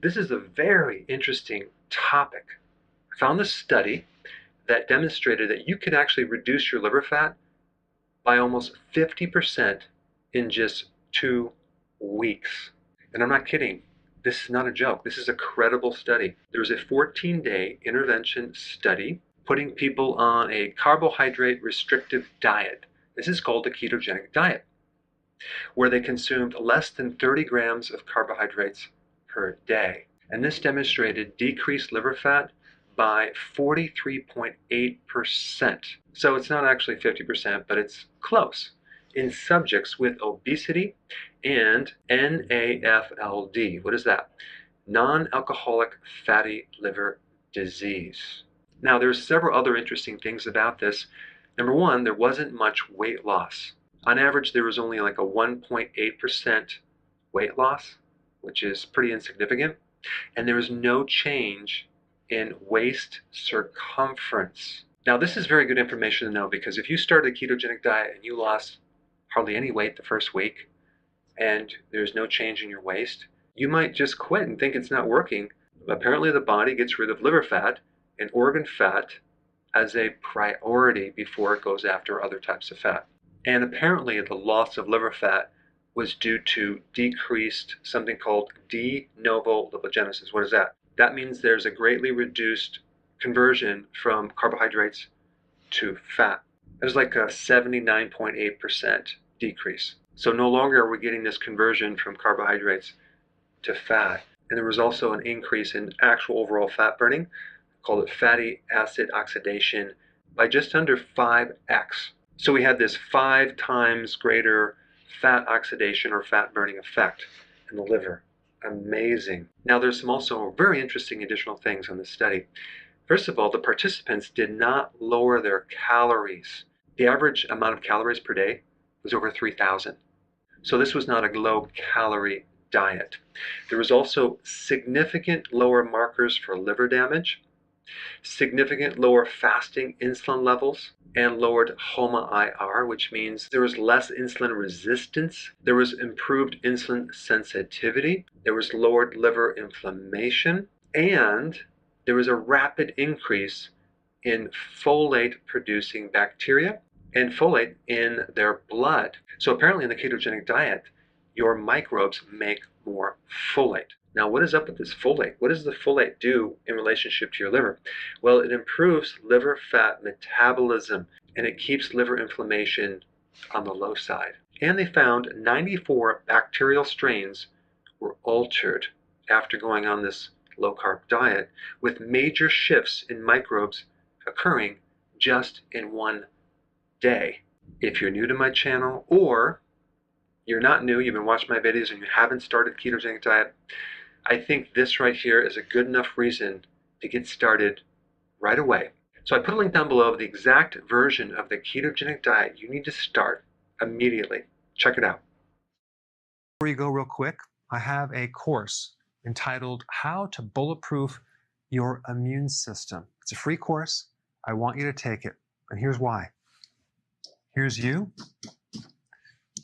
This is a very interesting topic. I found this study that demonstrated that you can actually reduce your liver fat by almost 50% in just 2 weeks. And I'm not kidding. This is not a joke. This is a credible study. There was a 14-day intervention study putting people on a carbohydrate restrictive diet. This is called the ketogenic diet, where they consumed less than 30 grams of carbohydrates per day. And this demonstrated decreased liver fat by 43.8%. So it's not actually 50%, but it's close, in subjects with obesity and NAFLD. What is that? Non-alcoholic fatty liver disease. Now, there's several other interesting things about this. Number one, there wasn't much weight loss. On average, there was only like a 1.8% weight loss, which is pretty insignificant. And there was no change in waist circumference. Now, this is very good information to know, because if you started a ketogenic diet and you lost hardly any weight the first week and there's no change in your waist, you might just quit and think it's not working. Apparently, the body gets rid of liver fat and organ fat as a priority before it goes after other types of fat. And apparently, the loss of liver fat was due to decreased something called de novo lipogenesis. What is that? That means there's a greatly reduced conversion from carbohydrates to fat. There's like a 79.8% decrease. So no longer are we getting this conversion from carbohydrates to fat. And there was also an increase in actual overall fat burning, called it fatty acid oxidation, by just under 5x. So we had this 5 times greater fat oxidation or fat burning effect in the liver. Amazing. Now, there's some also very interesting additional things on this study. First of all, the participants did not lower their calories. The average amount of calories per day was over 3,000. So this was not a low-calorie diet. There was also significant lower markers for liver damage, significant lower fasting insulin levels, and lowered HOMA-IR, which means there was less insulin resistance, there was improved insulin sensitivity, there was lowered liver inflammation, and there was a rapid increase in folate-producing bacteria and folate in their blood. So apparently in the ketogenic diet, your microbes make more folate. Now, what is up with this folate? What does the folate do in relationship to your liver? Well, it improves liver fat metabolism, and it keeps liver inflammation on the low side. And they found 94 bacterial strains were altered after going on this low-carb diet, with major shifts in microbes occurring just in 1 day. If you're new to my channel, or you're not new, you've been watching my videos and you haven't started ketogenic diet, I think this right here is a good enough reason to get started right away. So I put a link down below of the exact version of the ketogenic diet you need to start immediately. Check it out. Before you go real quick, I have a course entitled How to Bulletproof Your Immune System. It's a free course. I want you to take it. And here's why. Here's you.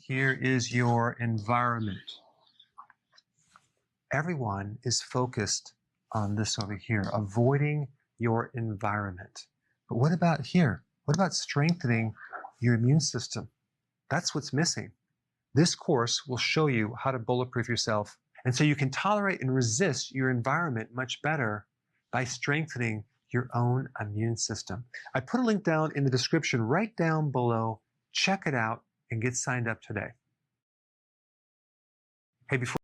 Here is your environment. Everyone is focused on this over here, avoiding your environment. But what about here? What about strengthening your immune system? That's what's missing. This course will show you how to bulletproof yourself, and so you can tolerate and resist your environment much better by strengthening your own immune system. I put a link down in the description right down below. Check it out and get signed up today. Hey, before